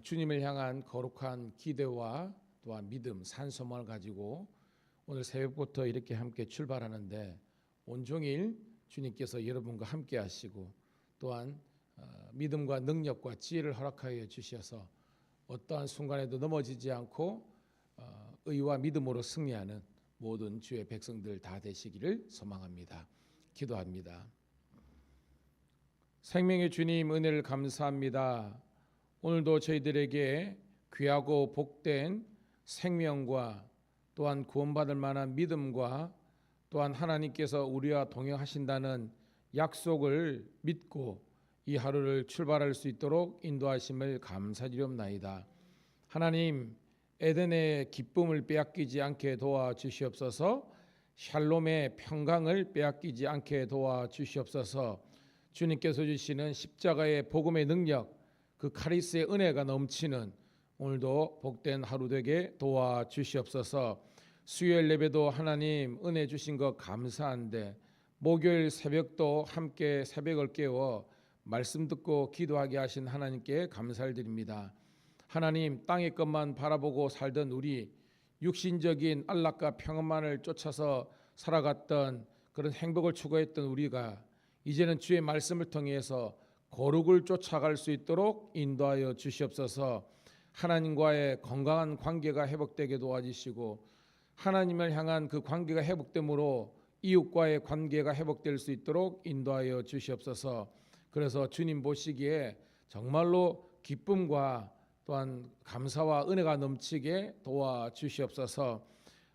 주님을 향한 거룩한 기대와 또한 믿음, 산소망을 가지고 오늘 새벽부터 이렇게 함께 출발하는데 온종일 주님께서 여러분과 함께 하시고 또한 믿음과 능력과 지혜를 허락하여 주셔서 어떠한 순간에도 넘어지지 않고 의와 믿음으로 승리하는 모든 주의 백성들 다 되시기를 소망합니다. 기도합니다. 생명의 주님, 은혜를 감사합니다. 오늘도 저희들에게 귀하고 복된 생명과 또한 구원받을 만한 믿음과 또한 하나님께서 우리와 동행하신다는 약속을 믿고 이 하루를 출발할 수 있도록 인도하심을 감사드리옵나이다. 하나님, 에덴의 기쁨을 빼앗기지 않게 도와주시옵소서. 샬롬의 평강을 빼앗기지 않게 도와주시옵소서. 주님께서 주시는 십자가의 복음의 능력, 그 카리스의 은혜가 넘치는 오늘도 복된 하루 되게 도와주시옵소서. 수요일 예배도 하나님 은혜 주신 것 감사한데 목요일 새벽도 함께 새벽을 깨워 말씀 듣고 기도하게 하신 하나님께 감사를 드립니다. 하나님, 땅의 것만 바라보고 살던 우리, 육신적인 안락과 평안만을 쫓아서 살아갔던 그런 행복을 추구했던 우리가 이제는 주의 말씀을 통해서 거룩을 쫓아갈 수 있도록 인도하여 주시옵소서. 하나님과의 건강한 관계가 회복되게 도와주시고 하나님을 향한 그 관계가 회복됨으로 이웃과의 관계가 회복될 수 있도록 인도하여 주시옵소서. 그래서 주님 보시기에 정말로 기쁨과 또한 감사와 은혜가 넘치게 도와주시옵소서.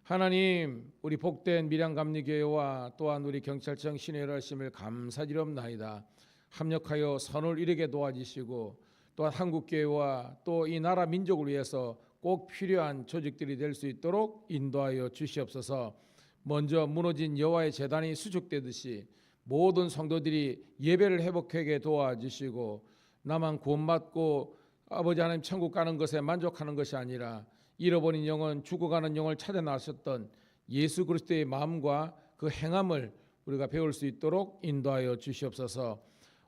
하나님, 우리 복된 밀양감리교회와 또한 우리 경찰청 신뢰하심을 감사드리옵나이다. 합력하여 선을 이루게 도와주시고 또한 한국교회와 또 이 나라 민족을 위해서 꼭 필요한 조직들이 될 수 있도록 인도하여 주시옵소서. 먼저 무너진 여호와의 제단이 수축되듯이 모든 성도들이 예배를 회복하게 도와주시고 나만 구원받고 아버지 하나님 천국 가는 것에 만족하는 것이 아니라 잃어버린 영혼, 죽어가는 영혼을 찾아 나섰던 예수 그리스도의 마음과 그 행함을 우리가 배울 수 있도록 인도하여 주시옵소서.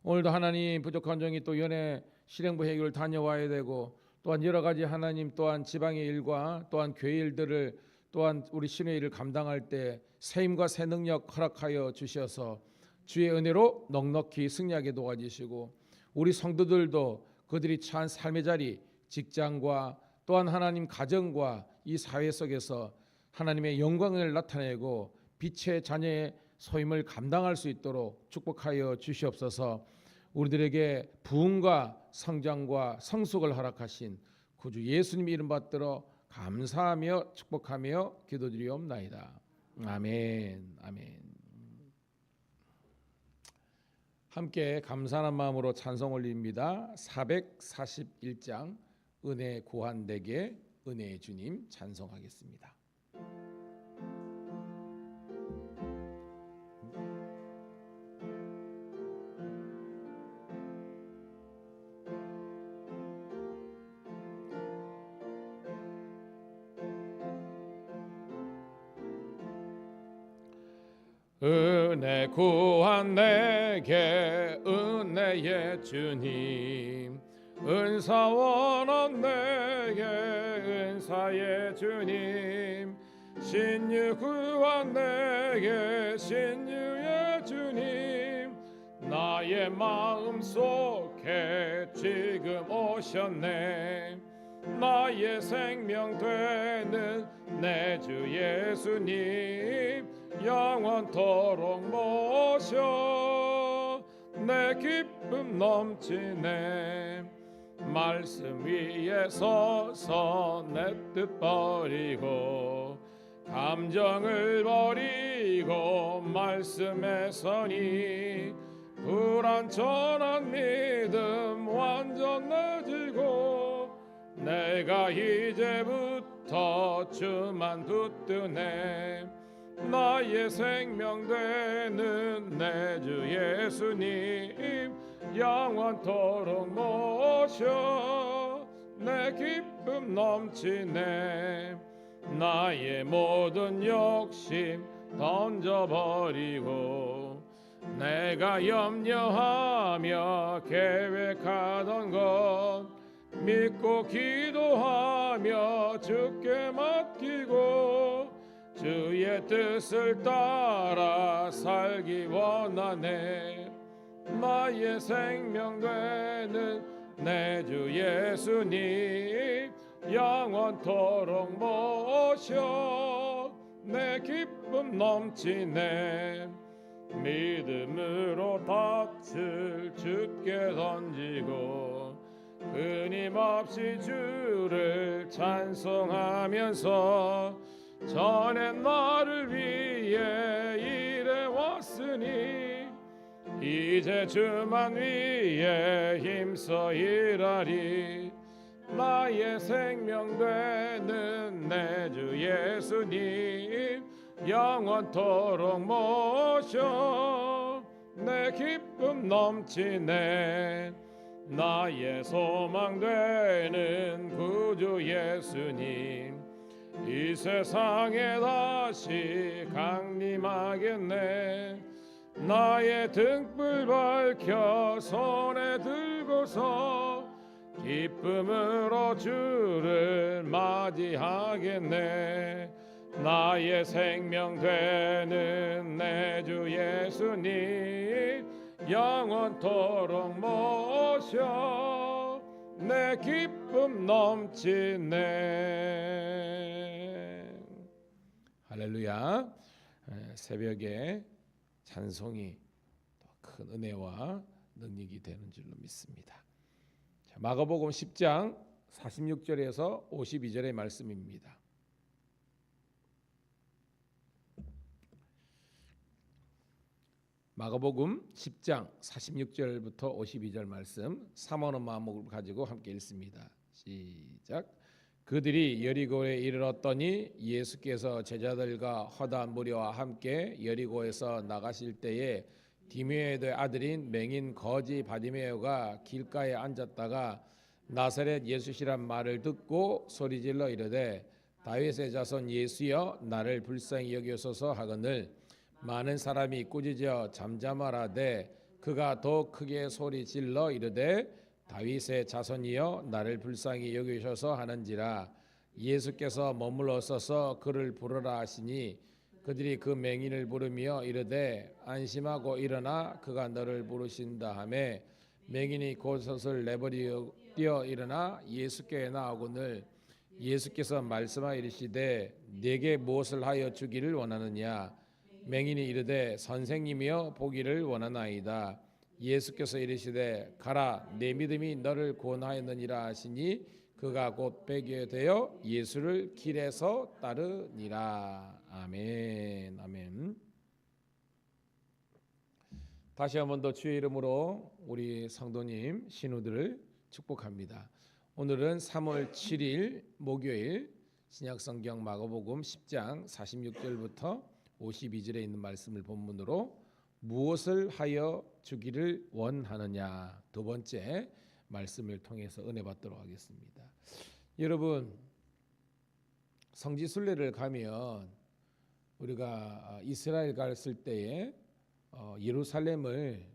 오늘도 하나님 부족한 종이 또 연애 실행부 회의를 다녀와야 되고 또한 여러 가지 하나님 또한 지방의 일과 또한 교회 일들을 또한 우리 신의 일을 감당할 때 새 힘과 새 능력 허락하여 주셔서 주의 은혜로 넉넉히 승리하게 도와주시고 우리 성도들도 그들이 처한 삶의 자리, 직장과 또한 하나님 가정과 이 사회 속에서 하나님의 영광을 나타내고 빛의 자녀의 소임을 감당할 수 있도록 축복하여 주시옵소서. 우리들에게 부흥과 성장과 성숙을 허락하신 구주 예수님 이름 받들어 감사하며 축복하며 기도드리옵나이다. 아멘. 아멘. 함께 감사한 마음으로 찬송 올립니다. 441장 은혜 구한되게 은혜의 주님 찬송하겠습니다. 은혜 구한 내게 은혜의 주님, 은사 원한 내게 은사의 주님, 신유 구한 내게 신유의 주님, 나의 마음속에 지금 오셨네. 나의 생명 되는 내 주 예수님, 영원토록 모셔 내 기쁨 넘치네. 말씀 위에 서서 내 뜻 버리고 감정을 버리고 말씀에 서니 불완전한 믿음 완전해지고 내가 이제부터 주만 붙드네. 나의 생명 되는 내 주 예수님, 영원토록 모셔 내 기쁨 넘치네. 나의 모든 욕심 던져버리고 내가 염려하며 계획하던 것 믿고 기도하며 주께 맡기고 주의 뜻을 따라 살기 원하네. 나의 생명 되는 내 주 예수님 영원토록 모셔 내 기쁨 넘치네. 믿음으로 밭을 주께 던지고 끊임없이 주를 찬송하면서 전에 나를 위해 일해왔으니 이제 주만 위해 힘써 일하리. 나의 생명 되는 내 주 예수님 영원토록 모셔 내 기쁨 넘치네. 나의 소망 되는 구주 예수님 이 세상에 다시 강림하겠네. 나의 등불 밝혀 손에 들고서 기쁨으로 주를 맞이하겠네. 나의 생명 되는 내 주 예수님 영원토록 모셔 내 기쁨 넘치네. 할렐루야. 새벽에 찬송이 큰 은혜와 능력이 되는 줄로 믿습니다. 자, 마가복음 10장 46절에서 52절의 말씀입니다. 마가복음 10장 46절부터 52절 말씀 사모하는 마음을 가지고 함께 읽습니다. 시작. 그들이 여리고에 이르렀더니 예수께서 제자들과 허다한 무리와 함께 여리고에서 나가실 때에 디메오의 아들인 맹인 거지 바디메오가 길가에 앉았다가 나사렛 예수시란 말을 듣고 소리질러 이르되 다윗의 자손 예수여 나를 불쌍히 여기소서 하거늘 많은 사람이 꾸짖어 잠잠하라되 그가 더 크게 소리질러 이르되 다윗의 자손이여 나를 불쌍히 여기셔서 하는지라. 예수께서 머물러 서서 그를 부르라 하시니 그들이 그 맹인을 부르며 이르되 안심하고 일어나 그가 너를 부르신다 하매 맹인이 곧옷을 내버려 뛰어 일어나 예수께 나아오거늘 예수께서 말씀하여 이르시되 네게 무엇을 하여 주기를 원하느냐. 맹인이 이르되 선생님이여 보기를 원하나이다. 예수께서 이르시되 가라 내 믿음이 너를 구원하였느니라 하시니 그가 곧 베게 되어 예수를 길에서 따르니라. 아멘. 아멘. 다시 한 번 더 주의 이름으로 우리 성도님 신우들을 축복합니다. 오늘은 3월 7일 목요일 신약성경 마가복음 10장 46절부터 52절에 있는 말씀을 본문으로 무엇을 하여 주기를 원하느냐 두 번째 말씀을 통해서 은혜 받도록 하겠습니다. 여러분 성지순례를 가면 우리가 이스라엘 갔을 때에 예루살렘을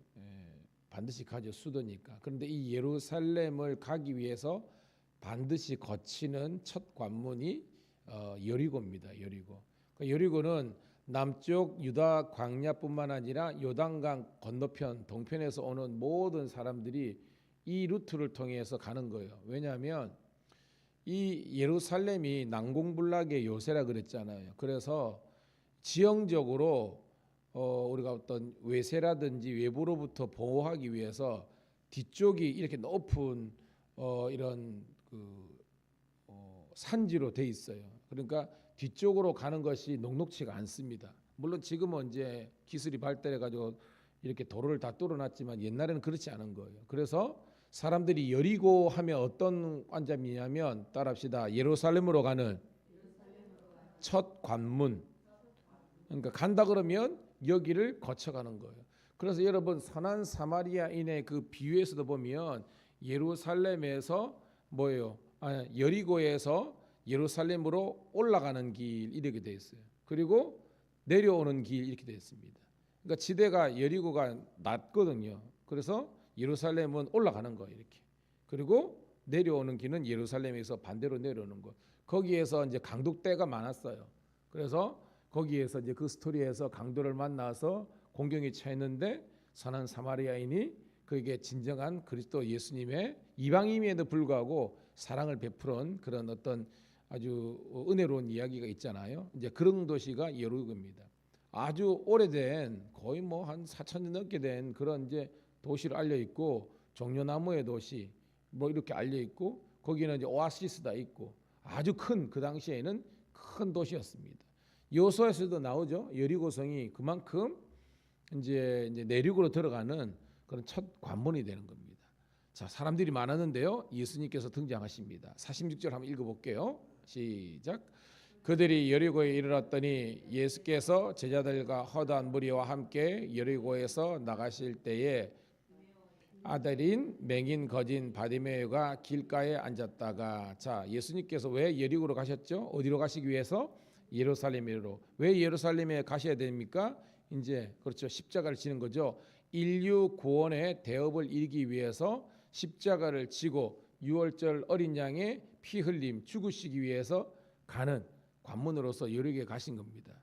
반드시 가죠. 수도니까. 그런데 이 예루살렘을 가기 위해서 반드시 거치는 첫 관문이 여리고입니다. 여리고. 여리고는 남쪽 유다 광야뿐만 아니라 요단강 건너편 동편에서 오는 모든 사람들이 이 루트를 통해서 가는 거예요. 왜냐하면 이 예루살렘이 난공불락의 요새라 그랬잖아요. 그래서 지형적으로 우리가 어떤 외세라든지 외부로부터 보호하기 위해서 뒤쪽이 이렇게 높은 이런 산지로 돼 있어요. 그러니까 뒤쪽으로 가는 것이 녹록치가 않습니다. 물론 지금은 이제 기술이 발달해 가지고 이렇게 도로를 다 뚫어놨지만 옛날에는 그렇지 않은 거예요. 그래서 사람들이 여리고 하면 어떤 관점이냐면 따라합시다. 예루살렘으로 가는 첫 관문. 그러니까 간다 그러면 여기를 거쳐가는 거예요. 그래서 여러분 선한 사마리아인의 그 비유에서도 보면 예루살렘에서 뭐예요? 여리고에서 예루살렘으로 올라가는 길 이렇게 되어 있어요. 그리고 내려오는 길 이렇게 되어 있습니다. 그러니까 지대가 여리고가 낮거든요. 그래서 예루살렘은 올라가는 거예요. 이렇게. 그리고 내려오는 길은 예루살렘에서 반대로 내려오는 것. 거기에서 이제 강독대가 많았어요. 그래서 거기에서 이제 그 스토리에서 강도를 만나서 공경에 처했는데 선한 사마리아인이 그에게 진정한 그리스도 예수님의 이방인임에도 불구하고 사랑을 베푸는 그런 어떤 아주 은혜로운 이야기가 있잖아요. 이제 그런 도시가 예루고입니다. 아주 오래된 거의 뭐 한 4,000년 넘게 된 그런 이제 도시로 알려 있고 종려나무의 도시 뭐 이렇게 알려 있고 거기는 이제 오아시스다 있고 아주 큰 그 당시에는 큰 도시였습니다. 여호수아에서도 나오죠. 여리고성이 그만큼 이제 내륙으로 들어가는 그런 첫 관문이 되는 겁니다. 자, 사람들이 많았는데요. 예수님께서 등장하십니다. 46절 한번 읽어볼게요. 시작. 그들이 여리고에 이르렀더니 예수께서 제자들과 허다한 무리와 함께 여리고에서 나가실 때에 아들인 맹인 거진 바디메오가 길가에 앉았다가 자 예수님께서 왜 여리고로 가셨죠? 어디로 가시기 위해서? 예루살렘으로. 왜 예루살렘에 가셔야 됩니까? 이제 그렇죠. 십자가를 지는 거죠. 인류 구원의 대업을 이루기 위해서 십자가를 지고 유월절 어린 양의 피 흘림 죽으시기 위해서 가는 관문으로서 여리고에 가신 겁니다.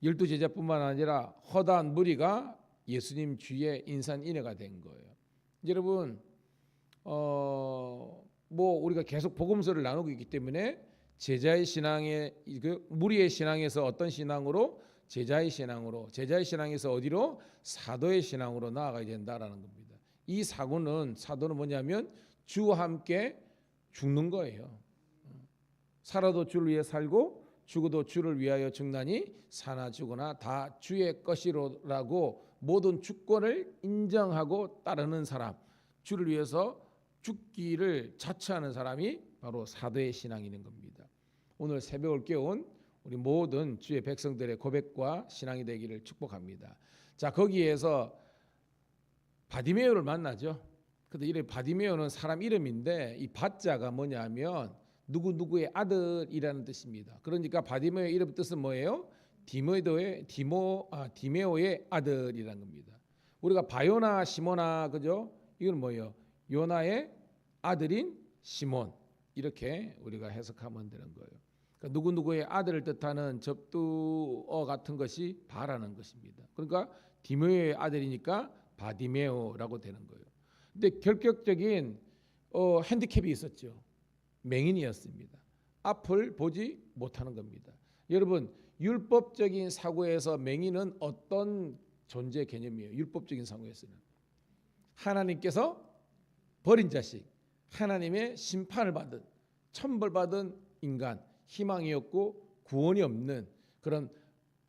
12제자뿐만 아니라 허다한 무리가 예수님 주위에 인산인해가 된 거예요. 여러분 뭐 우리가 계속 복음서를 나누고 있기 때문에 제자의 신앙의 무리의 신앙에서 어떤 신앙으로 제자의 신앙에서 어디로 사도의 신앙으로 나아가야 된다라는 겁니다. 이 사도는 뭐냐면 주와 함께 죽는 거예요. 살아도 주를 위해 살고 죽어도 주를 위하여 죽나니 사나 죽으나 다 주의 것이로라고 모든 주권을 인정하고 따르는 사람, 주를 위해서 죽기를 자처하는 사람이 바로 사도의 신앙이 있는 겁니다. 오늘 새벽을 깨운 우리 모든 주의 백성들의 고백과 신앙이 되기를 축복합니다. 자, 거기에서 바디메오를 만나죠. 근데 이 바디메오는 사람 이름인데 이 바자가 뭐냐면 누구누구의 아들이라는 뜻입니다. 그러니까 바디메오의 이름 뜻은 뭐예요? 디메오의 아들이라는 겁니다. 우리가 바요나 시모나 그죠? 이건 뭐예요? 요나의 아들인 시몬 이렇게 우리가 해석하면 되는 거예요. 그러니까 누구누구의 아들을 뜻하는 접두어 같은 것이 바라는 것입니다. 그러니까 디메오의 아들이니까 바디메오라고 되는 거예요. 근데 결격적인 핸디캡이 있었죠. 맹인이었습니다. 앞을 보지 못하는 겁니다. 여러분 율법적인 사고에서 맹인은 어떤 존재 개념이에요? 율법적인 사고에서는 하나님께서 버린 자식, 하나님의 심판을 받은 천벌받은 인간, 희망이 없고 구원이 없는 그런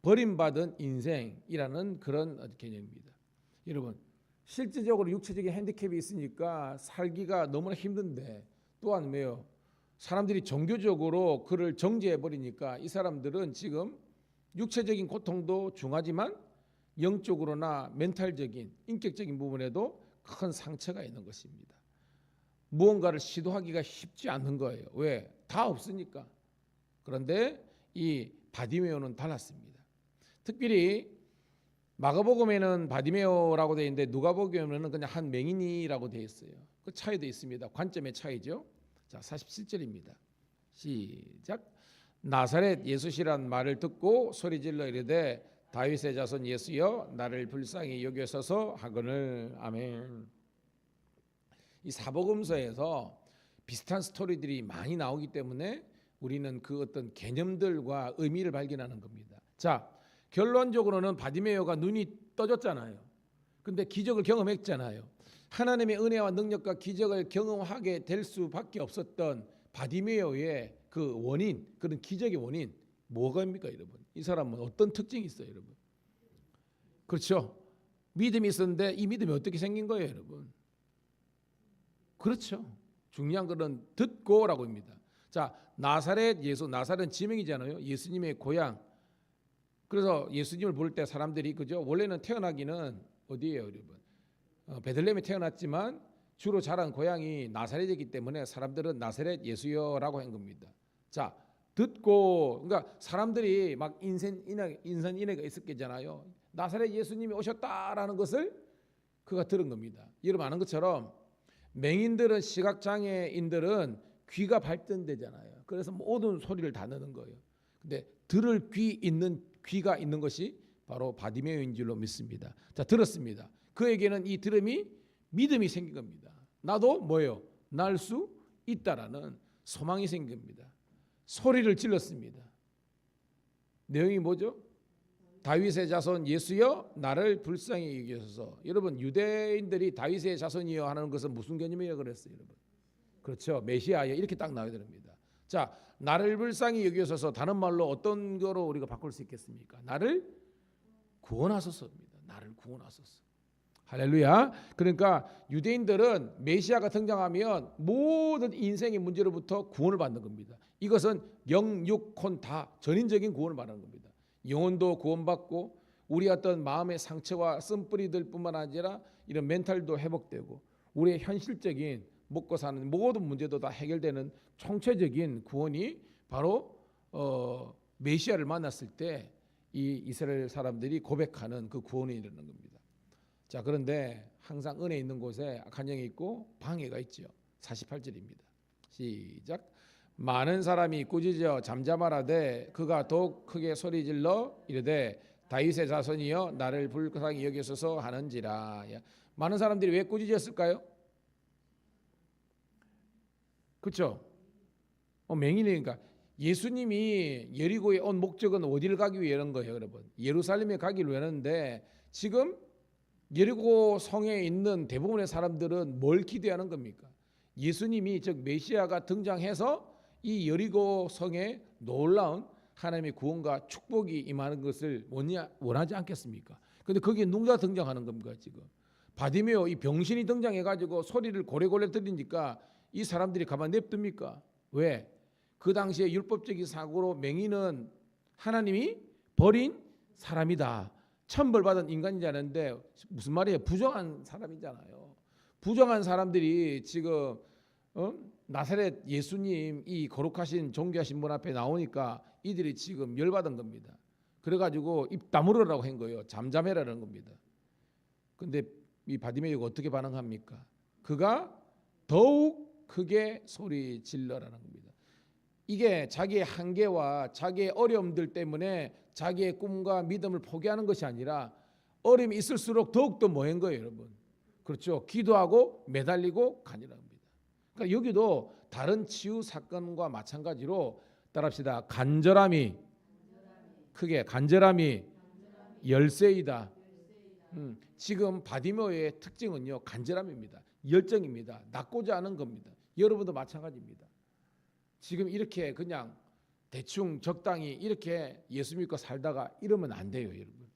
버림받은 인생이라는 그런 개념입니다. 여러분 실질적으로 육체적인 핸디캡이 있으니까 살기가 너무나 힘든데 또한 왜요? 사람들이 종교적으로 그를 정죄해버리니까 이 사람들은 지금 육체적인 고통도 중하지만 영적으로나 멘탈적인 인격적인 부분에도 큰 상처가 있는 것입니다. 무언가를 시도하기가 쉽지 않는 거예요. 왜? 다 없으니까. 그런데 이 바디메오는 달랐습니다. 특별히 마가복음에는 바디메오라고 되어 있는데 누가복음에는 그냥 한 맹인이라고 되어 있어요. 그 차이도 있습니다. 관점의 차이죠. 자, 47절입니다. 시작. 나사렛 예수시란 말을 듣고 소리질러 이르되 다윗의 자손 예수여 나를 불쌍히 여기소서 하거늘. 아멘. 이 사복음서에서 비슷한 스토리들이 많이 나오기 때문에 우리는 그 어떤 개념들과 의미를 발견하는 겁니다. 자, 결론적으로는 바디메오가 눈이 떠졌잖아요. 근데 기적을 경험했잖아요. 하나님의 은혜와 능력과 기적을 경험하게 될 수밖에 없었던 바디메오의 그 원인, 그런 기적의 원인 뭐가입니까, 여러분? 이 사람은 어떤 특징이 있어요, 여러분? 그렇죠. 믿음이 있었는데 이 믿음이 어떻게 생긴 거예요, 여러분? 그렇죠. 중요한 것은 듣고라고 합니다. 자, 나사렛 예수, 나사렛은 지명이잖아요. 예수님의 고향. 그래서 예수님을 볼 때 사람들이 그죠? 원래는 태어나기는 어디예요, 여러분? 베들레헴에 태어났지만 주로 자란 고향이 나사렛이기 때문에 사람들은 나사렛 예수여라고 한 겁니다. 자, 듣고 그러니까 사람들이 막 인산인해가 있었겠잖아요. 나사렛 예수님이 오셨다라는 것을 그가 들은 겁니다. 여러분 아는 것처럼 맹인들은 시각장애인들은 귀가 발전되잖아요. 그래서 모든 소리를 다 내는 거예요. 근데 들을 귀가 있는 것이 바로 바디메오인 줄로 믿습니다. 자, 들었습니다. 그에게는 이 들음이 믿음이 생긴 겁니다. 나도 뭐예요? 날 수 있다라는 소망이 생긴 겁니다. 소리를 질렀습니다. 내용이 뭐죠? 다윗의 자손 예수여 나를 불쌍히 여기소서. 여러분, 유대인들이 다윗의 자손이여 하는 것은 무슨 개념이에요? 그랬어요, 여러분. 그렇죠. 메시아여 이렇게 딱 나와야 됩니다. 자, 나를 불쌍히 여기소서. 다른 말로 어떤 거로 우리가 바꿀 수 있겠습니까? 나를 구원하소서입니다. 나를 구원하소서. 할렐루야. 그러니까 유대인들은 메시아가 등장하면 모든 인생의 문제로부터 구원을 받는 겁니다. 이것은 영육혼 다 전인적인 구원을 받는 겁니다. 영혼도 구원받고 우리 어떤 마음의 상처와 쓴뿌리들 뿐만 아니라 이런 멘탈도 회복되고 우리의 현실적인 먹고 사는 모든 문제도 다 해결되는 총체적인 구원이 바로 메시아를 만났을 때 이 이스라엘 사람들이 고백하는 그 구원이 이르는 겁니다. 자, 그런데 항상 은혜 있는 곳에 악한 영이 있고 방해가 있죠. 48절입니다. 시작. 많은 사람이 꾸짖어 잠잠하라되 그가 더욱 크게 소리질러 이르되 다윗의 자손이여 나를 불쌍히 여기소서 하는지라. 많은 사람들이 왜 꾸짖었을까요? 그렇죠? 맹인이니까. 예수님이 여리고에 온 목적은 어디를 가기 위한 거예요, 여러분? 예루살렘에 가기 위하는데 지금 여리고 성에 있는 대부분의 사람들은 뭘 기대하는 겁니까? 예수님이 즉 메시아가 등장해서 이 여리고 성에 놀라운 하나님의 구원과 축복이 임하는 것을 원하지 않겠습니까? 그런데 거기에 누가 등장하는 겁니까? 지금 바디메오 이 병신이 등장해가지고 소리를 고래고래 들으니까 이 사람들이 가만 냅둡니까? 왜? 그 당시에 율법적인 사고로 맹인은 하나님이 버린 사람이다. 천벌받은 인간이라는데 무슨 말이에요? 부정한 사람이잖아요. 부정한 사람들이 지금 나사렛 예수님 이 거룩하신 존귀하신 분 앞에 나오니까 이들이 지금 열받은 겁니다. 그래가지고 입 다물으라고 한 거예요. 잠잠해라는 겁니다. 근데 이 바디메이가 어떻게 반응합니까? 그가 더욱 크게 소리 질러라는 겁니다. 이게 자기의 한계와 자기의 어려움들 때문에 자기의 꿈과 믿음을 포기하는 것이 아니라 어려움이 있을수록 더욱더 뭐한 거예요, 여러분? 그렇죠. 기도하고 매달리고 가니라 합니다. 그러니까 여기도 다른 치유 사건과 마찬가지로 따라합시다. 간절함이 크게 간절함이 열쇠이다. 지금 바디메오의 특징은요, 간절함입니다. 열정입니다. 낫고자 하는 겁니다. 여러분도 마찬가지입니다. 지금 이렇게 그냥 대충 적당히 이렇게 예수 믿고 살다가 이러면 안 돼요, 여러분.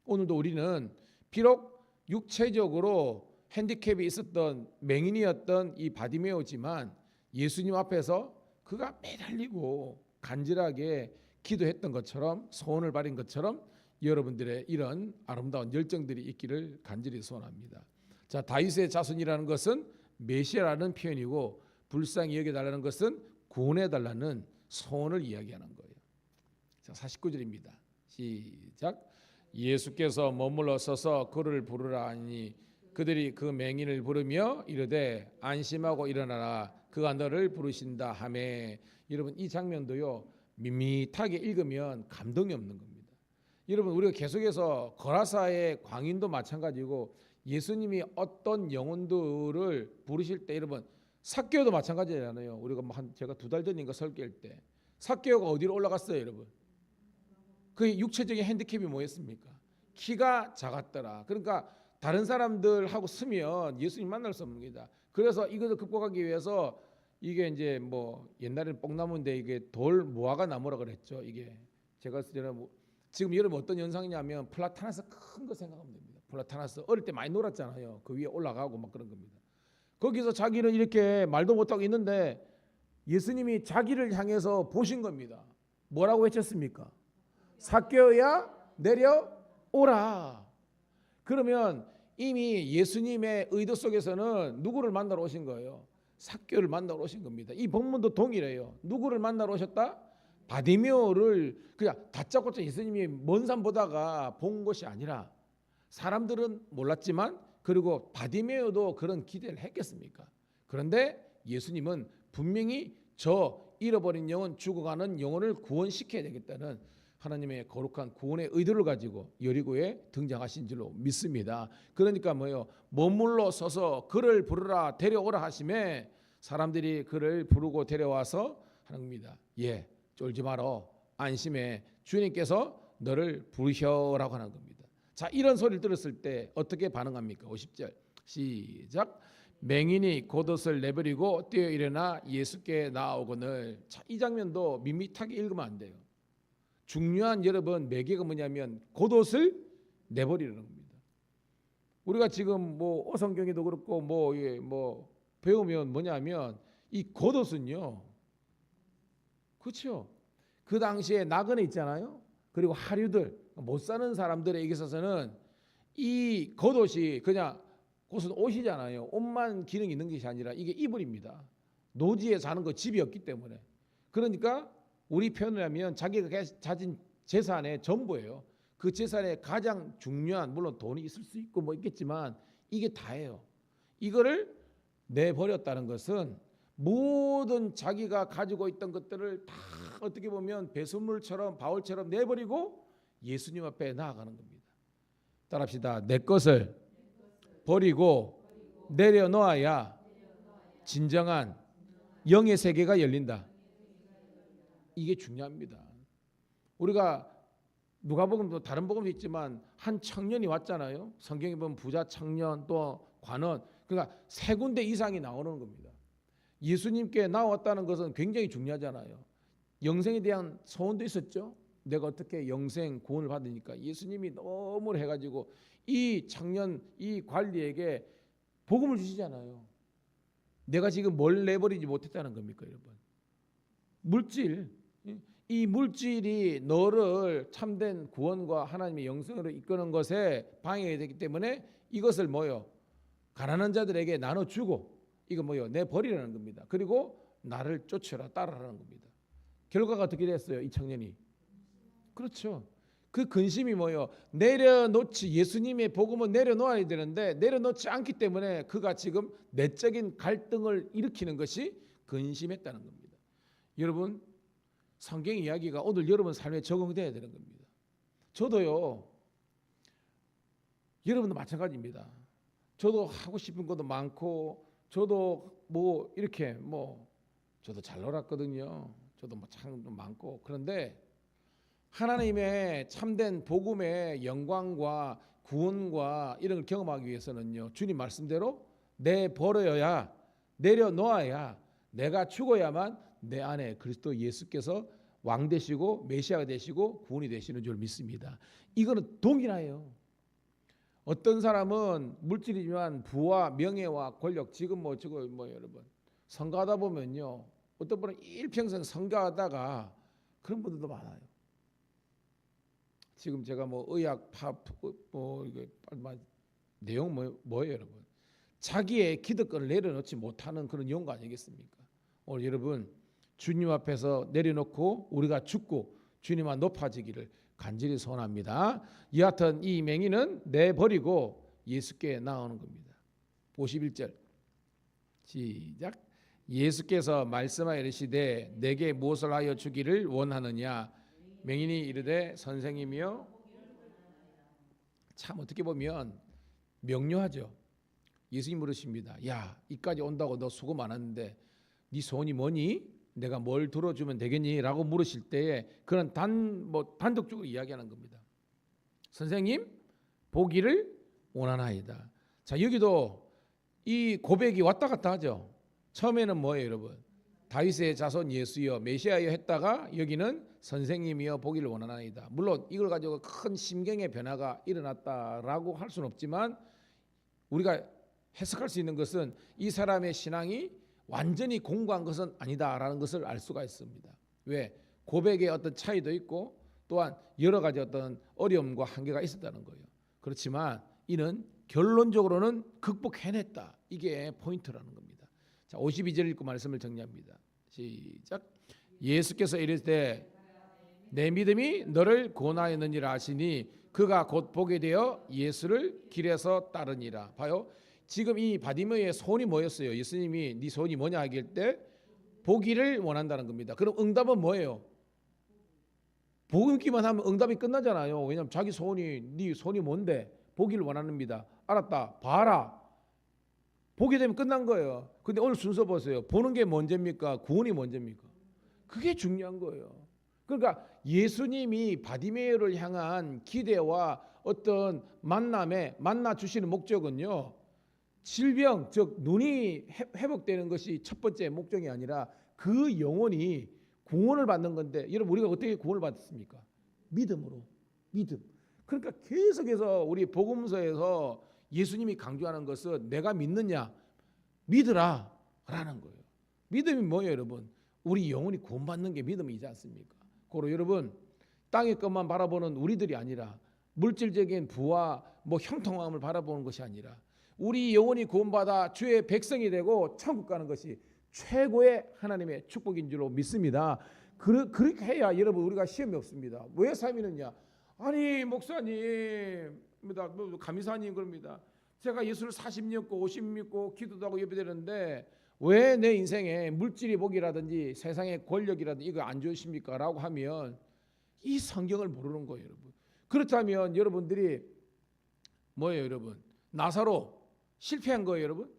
오늘도 우리는 비록 육체적으로 핸디캡이 있었던 맹인이었던 이 바디메오지만 예수님 앞에서 그가 매달리고 간절하게 기도했던 것처럼 소원을 바린 것처럼 여러분들의 이런 아름다운 열정들이 있기를 간절히 소원합니다. 자, 다윗의 자손이라는 것은 메시아라는 표현이고 불쌍히 여겨달라는 것은 구원해달라는 소원을 이야기하는 거예요. 자, 49절입니다. 시작. 예수께서 머물러 서서 그를 부르라 하니 그들이 그 맹인을 부르며 이르되 안심하고 일어나라 그가 너를 부르신다 하매. 여러분, 이 장면도요 밋밋하게 읽으면 감동이 없는 겁니다. 여러분, 우리가 계속해서 거라사의 광인도 마찬가지고 예수님이 어떤 영혼들을 부르실 때 여러분 삭개오도 마찬가지잖아요. 우리가 제가 2달 전인가 설교할 때 삭개오가 어디로 올라갔어요, 여러분? 그 육체적인 핸디캡이 뭐였습니까? 키가 작았더라. 그러니까 다른 사람들하고 쓰면 예수님 만날 수 없습니다. 그래서 이것을 극복하기 위해서 이게 이제 뭐 옛날에는 뽕나무인데 이게 돌 무화과 나무라 그랬죠. 이게 제가 쓸 때는 지금 여러분 어떤 현상이냐면 플라타나스 큰 거 생각하면 됩니다. 플라타나스 어릴 때 많이 놀았잖아요. 그 위에 올라가고 막 그런 겁니다. 거기서 자기는 이렇게 말도 못하고 있는데 예수님이 자기를 향해서 보신 겁니다. 뭐라고 외쳤습니까? 삭개오야 내려오라. 그러면 이미 예수님의 의도 속에서는 누구를 만나러 오신 거예요? 삭개오를 만나러 오신 겁니다. 이 본문도 동일해요. 누구를 만나러 오셨다? 바디메오를 그냥 다짜고짜 예수님이 먼 산 보다가 본 것이 아니라 사람들은 몰랐지만 그리고 바디메오도 그런 기대를 했겠습니까? 그런데 예수님은 분명히 저 잃어버린 영혼, 죽어가는 영혼을 구원시켜야 되겠다는 하나님의 거룩한 구원의 의도를 가지고 여리고에 등장하신 줄로 믿습니다. 그러니까 뭐요? 머물러 서서 그를 부르라 데려오라 하심에 사람들이 그를 부르고 데려와서 하는 겁니다. 예, 쫄지 마라, 안심해, 주님께서 너를 부르셔라고 하는 겁니다. 자, 이런 소리를 들었을 때 어떻게 반응합니까? 50절 시작. 맹인이 겉옷을 내버리고 뛰어 일어나 예수께 나아오거늘. 자, 이 장면도 밋밋하게 읽으면 안 돼요. 중요한 여러분 매개가 뭐냐면 겉옷을 내버리는 겁니다. 우리가 지금 뭐 어성경에도 그렇고 뭐 배우면 뭐냐면 이 겉옷은요, 그렇죠? 그 당시에 나그네 있잖아요. 그리고 하류들, 못 사는 사람들에게 있어서는 이 겉옷이 그냥 옷은 옷이잖아요. 옷만 기능이 있는 것이 아니라 이게 이불입니다. 노지에 사는 거 집이 없기 때문에. 그러니까 우리 표현을 하면 자기가 가진 재산의 전부예요. 그 재산의 가장 중요한, 물론 돈이 있을 수 있고 뭐 있겠지만 이게 다예요. 이거를 내버렸다는 것은 모든 자기가 가지고 있던 것들을 다 어떻게 보면 배설물처럼 바울처럼 내버리고 예수님 앞에 나아가는 겁니다. 따라합시다. 내 것을 버리고 내려놓아야 진정한 영의 세계가 열린다. 이게 중요합니다. 우리가 누가복음도 다른 복음도 있지만 한 청년이 왔잖아요. 성경에 보면 부자 청년 또 관원, 그러니까 세 군데 이상이 나오는 겁니다. 예수님께 나왔다는 것은 굉장히 중요하잖아요. 영생에 대한 소원도 있었죠. 내가 어떻게 영생 구원을 받으니까 예수님이 너무 해가지고 이 청년, 이 관리에게 복음을 주시잖아요. 내가 지금 뭘 내버리지 못했다는 겁니까, 여러분? 물질. 이 물질이 너를 참된 구원과 하나님의 영생으로 이끄는 것에 방해가 되기 때문에 이것을 뭐요? 가난한 자들에게 나눠주고 이거 뭐요? 내버리라는 겁니다. 그리고 나를 쫓아라, 따라라는 겁니다. 결과가 어떻게 됐어요? 이 청년이. 그렇죠. 그 근심이 뭐요? 내려놓지, 예수님의 복음은 내려놓아야 되는데 내려놓지 않기 때문에 그가 지금 내적인 갈등을 일으키는 것이 근심했다는 겁니다. 여러분, 성경 이야기가 오늘 여러분 삶에 적용돼야 되는 겁니다. 저도요, 여러분도 마찬가지입니다. 저도 하고 싶은 것도 많고, 저도 뭐 이렇게 저도 잘 놀았거든요. 저도 참 많고. 그런데 하나님의 참된 복음의 영광과 구원과 이런 걸 경험하기 위해서는요, 주님 말씀대로 내버려야, 내려놓아야, 내가 죽어야만 내 안에 그리스도 예수께서 왕 되시고 메시아가 되시고 구원이 되시는 줄 믿습니다. 이거는 동일해요. 어떤 사람은 물질이지만 부와 명예와 권력, 지금 여러분 선거하다 보면요, 어떤 분은 일평생 선거하다가 그런 분들도 많아요. 지금 제가 의학 이게 내용 뭐예요, 여러분? 자기의 기득권을 내려놓지 못하는 그런 용거 아니겠습니까? 오늘 여러분 주님 앞에서 내려놓고 우리가 죽고 주님 앞 높아지기를 간절히 소원합니다. 여하튼 이 맹인은 내버리고 예수께 나오는 겁니다. 51절 시작. 예수께서 말씀하여 이르시되 내게 무엇을 하여 주기를 원하느냐? 맹인이 이르되 선생님이여. 참 어떻게 보면 명료하죠. 예수님 물으십니다. 야, 이까지 온다고 너 수고 많았는데 네 소원이 뭐니? 내가 뭘 들어주면 되겠니? 라고 물으실 때에 그는 단독적으로 이야기하는 겁니다. 선생님, 보기를 원하나이다. 자, 여기도 이 고백이 왔다 갔다 하죠. 처음에는 뭐예요, 여러분? 다윗의 자손 예수여, 메시아여 했다가 여기는 선생님이여 보기를 원하나이다. 물론 이걸 가지고 큰 심경의 변화가 일어났다라고 할 수는 없지만 우리가 해석할 수 있는 것은 이 사람의 신앙이 완전히 공고한 것은 아니다라는 것을 알 수가 있습니다. 왜? 고백의 어떤 차이도 있고 또한 여러 가지 어떤 어려움과 한계가 있었다는 거예요. 그렇지만 이는 결론적으로는 극복해냈다. 이게 포인트라는 겁니다. 자, 52절 읽고 말씀을 정리합니다. 시작. 예수께서 이르시되 내 믿음이 너를 구원하였느니라 하시니 그가 곧 보게 되어 예수를 길에서 따르니라. 봐요. 지금 이 바디메오의 소원이 뭐였어요? 예수님이 네 소원이 뭐냐 하길 때 보기를 원한다는 겁니다. 그럼 응답은 뭐예요? 보기만 하면 응답이 끝나잖아요. 왜냐하면 자기 소원이 네 소원이 뭔데? 보기를 원합니다. 알았다. 봐라. 보게 되면 끝난 거예요. 근데 오늘 순서 보세요. 보는 게 먼저입니까? 구원이 먼저입니까? 그게 중요한 거예요. 그러니까 예수님이 바디메오를 향한 기대와 어떤 만나 주시는 목적은요. 질병, 즉 눈이 회복되는 것이 첫 번째 목적이 아니라 그 영혼이 구원을 받는 건데, 여러분 우리가 어떻게 구원을 받습니까? 믿음으로. 믿음. 그러니까 계속해서 우리 복음서에서 예수님이 강조하는 것은 내가 믿느냐? 믿으라 라는 거예요. 믿음이 뭐예요, 여러분? 우리 영혼이 구원받는 게 믿음이지 않습니까? 그리고 여러분 땅의 것만 바라보는 우리들이 아니라 물질적인 부와 뭐 형통함을 바라보는 것이 아니라 우리 영혼이 구원받아 주의 백성이 되고 천국 가는 것이 최고의 하나님의 축복인 줄로 믿습니다. 그렇게 해야 여러분 우리가 시험이 없습니다. 왜 삶이 있느냐? 아니 목사님, 감리사님 그럽니다. 제가 예수를 40 믿고 50 믿고 기도도 하고 예배드리는데 왜 내 인생에 물질이 복이라든지 세상의 권력이라든지 이거 안 좋으십니까? 라고 하면 이 성경을 모르는 거예요, 여러분. 그렇다면 여러분들이 뭐예요, 여러분? 나사로 실패한 거예요, 여러분?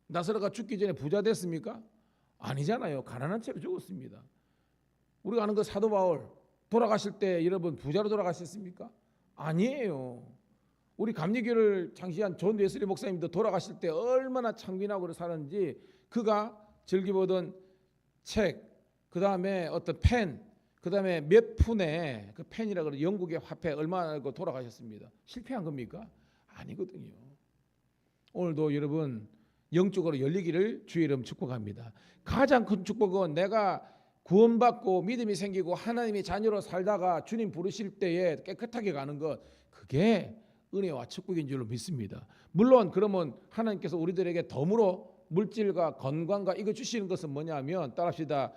나사로가 죽기 전에 부자 됐습니까? 아니잖아요. 가난한 채로 죽었습니다. 우리가 아는 그 사도 바울 돌아가실 때 여러분 부자로 돌아가셨습니까? 아니에요. 우리 감리교를 창시한 존 웨슬리 목사님도 돌아가실 때 얼마나 창빈하고 사는지 그가 즐기보던 책, 그 다음에 어떤 펜, 그 다음에 몇 푼의 그 펜이라 그래 영국의 화폐 얼마나 알고 돌아가셨습니다. 실패한 겁니까? 아니거든요. 오늘도 여러분 영적으로 열리기를 주의 이름 축복합니다. 가장 큰 축복은 내가 구원받고 믿음이 생기고 하나님의 자녀로 살다가 주님 부르실 때에 깨끗하게 가는 것, 그게 은혜와 축복인 줄로 믿습니다. 물론 그러면 하나님께서 우리들에게 덤으로 물질과 건강과 이거 주시는 것은 뭐냐면 따라합시다.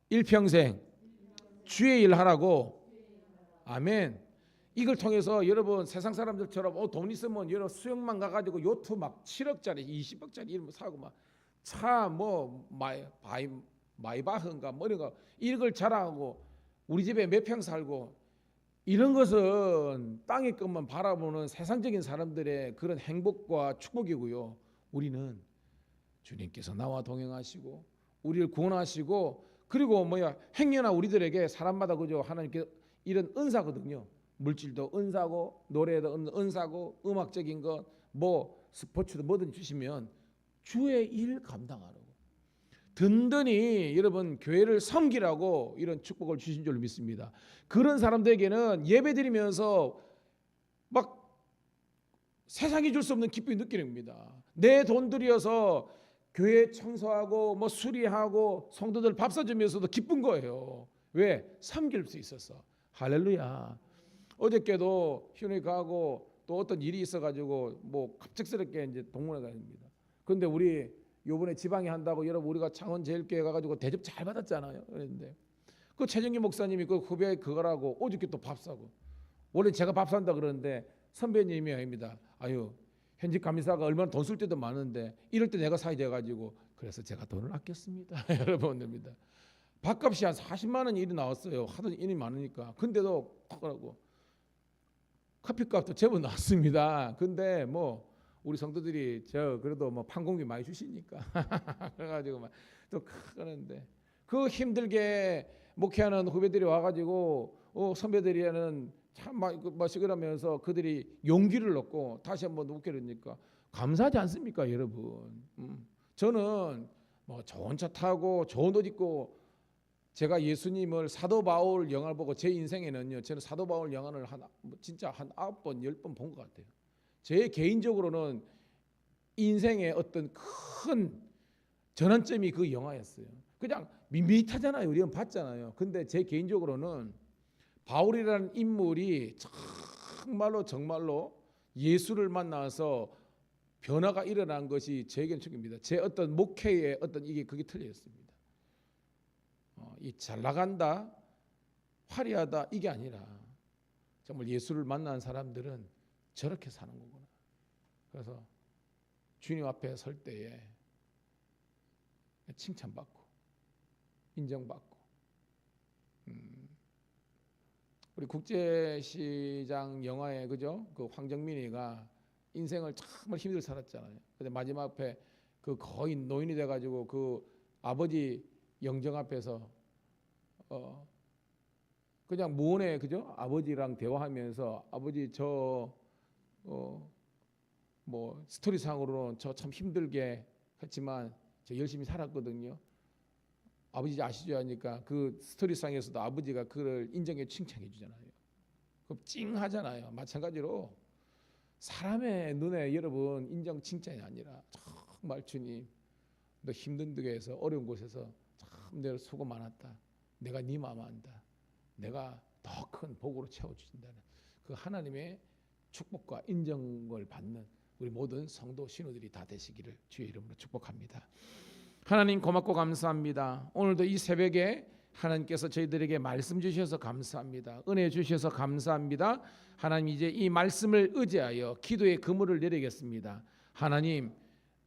일평생 주의 일 하라고. 아멘. 이걸 통해서 여러분 세상 사람들처럼 돈 있으면 여러분 수영만 가가지고 요트 막 7억짜리 20억짜리 이런 거 사고 막 차 뭐 마이바흐인가 뭐 이런 걸 자랑하고 우리 집에 몇 평 살고 이런 것은 땅의 것만 바라보는 세상적인 사람들의 그런 행복과 축복이고요. 우리는 주님께서 나와 동행하시고 우리를 구원하시고 그리고 행여나 우리들에게 사람마다 그죠 하나님께 이런 은사거든요. 물질도 은사고 노래도 은사고 음악적인 것 뭐 스포츠도 뭐든 주시면 주의 일 감당하라고 든든히 여러분 교회를 섬기라고 이런 축복을 주신 줄 믿습니다. 그런 사람들에게는 예배드리면서 막 세상이 줄 수 없는 기쁨이 느끼는 겁니다. 내 돈 들여서 교회 청소하고 뭐 수리하고 성도들 밥 사주면서도 기쁜 거예요. 왜? 섬길 수 있어서. 할렐루야. 어저께도 휴니 가고 또 어떤 일이 있어가지고 뭐 갑작스럽게 이제 동문회 가입니다. 그런데 우리 요번에 지방에 한다고 여러분 우리가 창원제일교회 가가지고 대접 잘 받았잖아요. 그런데 그 최정기 목사님이 그 후배 그거라고 어저께 또 밥 사고 원래 제가 밥 산다 그러는데 선배님이 아닙니다. 아유 현직 감리사가 얼마나 돈 쓸 때도 많은데 이럴 때 내가 사야 돼가지고 그래서 제가 돈을 아꼈습니다. 여러분입니다. 밥값이 한 40만 원이 일이 나왔어요. 하도 일이 많으니까. 근데도 하라고 커피값도 제법 나왔습니다. 근데 뭐 우리 성도들이 저 그래도 뭐 판공비 많이 주시니까 그래가지고 막 또 그러는데 그 힘들게 목회하는 후배들이 와가지고 선배들이는 참 멋있으라면서 그들이 용기를 얻고 다시 한번 목회하니까 감사하지 않습니까, 여러분? 저는 뭐 좋은 차 타고 좋은 옷 입고 제가 예수님을 사도 바울 영화를 보고 제 인생에는요, 저는 사도 바울 영화를 진짜 한 9번, 10번 본 것 같아요. 제 개인적으로는 인생의 어떤 큰 전환점이 그 영화였어요. 그냥 밋밋하잖아요. 우리는 봤잖아요. 근데 제 개인적으로는 바울이라는 인물이 정말로 예수를 만나서 변화가 일어난 것이 제 개인적입니다. 제 어떤 목회의 어떤 그게 틀렸습니다. 이 잘 나간다, 화려하다 이게 아니라 정말 예수를 만난 사람들은 저렇게 사는 거구나. 그래서 주님 앞에 설 때에 칭찬받고 인정받고, 우리 국제시장 영화에 그죠? 그 황정민이가 인생을 정말 힘들게 살았잖아요. 근데 마지막 앞에 그 거의 노인이 돼가지고 그 아버지 영정 앞에서 그냥 무언에 그죠? 아버지랑 대화하면서 아버지 뭐 스토리상으로는 저 참 힘들게 했지만 저 열심히 살았거든요. 아버지 아시죠? 하니까 그 스토리상에서도 아버지가 그를 인정해 칭찬해 주잖아요. 그럼 찡하잖아요. 마찬가지로 사람의 눈에 여러분 인정 칭찬이 아니라 정말 주님 너 힘든 데에서 어려운 곳에서 참 내가 수고 많았다. 내가 네 마음 안다. 내가 더 큰 복으로 채워주신다는 그 하나님의 축복과 인정을 받는 우리 모든 성도 신우들이 다 되시기를 주의 이름으로 축복합니다. 하나님 고맙고 감사합니다. 오늘도 이 새벽에 하나님께서 저희들에게 말씀 주셔서 감사합니다. 은혜 주셔서 감사합니다. 하나님 이제 이 말씀을 의지하여 기도의 그물을 내리겠습니다. 하나님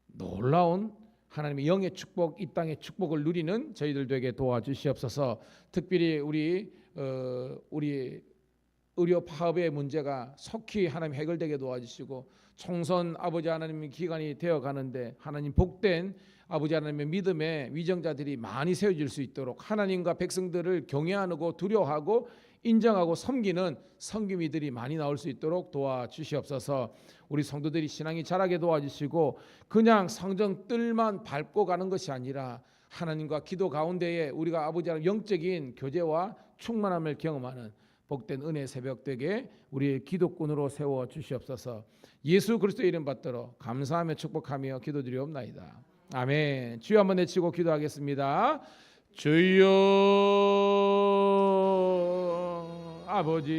놀라운 하나님의 영의 축복, 이 땅의 축복을 누리는 저희들 되게 도와주시옵소서. 특별히 우리 의료 파업의 문제가 속히 하나님 해결되게 도와주시고, 총선 아버지 하나님의 기간이 되어 가는데 하나님 복된 아버지 하나님의 믿음의 위정자들이 많이 세워질 수 있도록 하나님과 백성들을 경외하고 두려워하고 인정하고 섬기는 섬김이들이 많이 나올 수 있도록 도와주시옵소서. 우리 성도들이 신앙이 자라게 도와주시고 그냥 성전 뜰만 밟고 가는 것이 아니라 하나님과 기도 가운데에 우리가 아버지 하나님 영적인 교제와 충만함을 경험하는 복된 은혜 새벽 되게 우리의 기도꾼으로 세워 주시옵소서. 예수 그리스도의 이름 받들어 감사하며 축복하며 기도드리옵나이다. 아멘. 주여 한번 내치고 기도하겠습니다. 주여 아버지,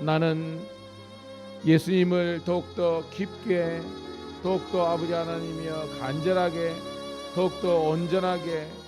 나는 예수님을 더욱더 깊게, 더욱더 아버지 하나님이여 간절하게, 더욱더 온전하게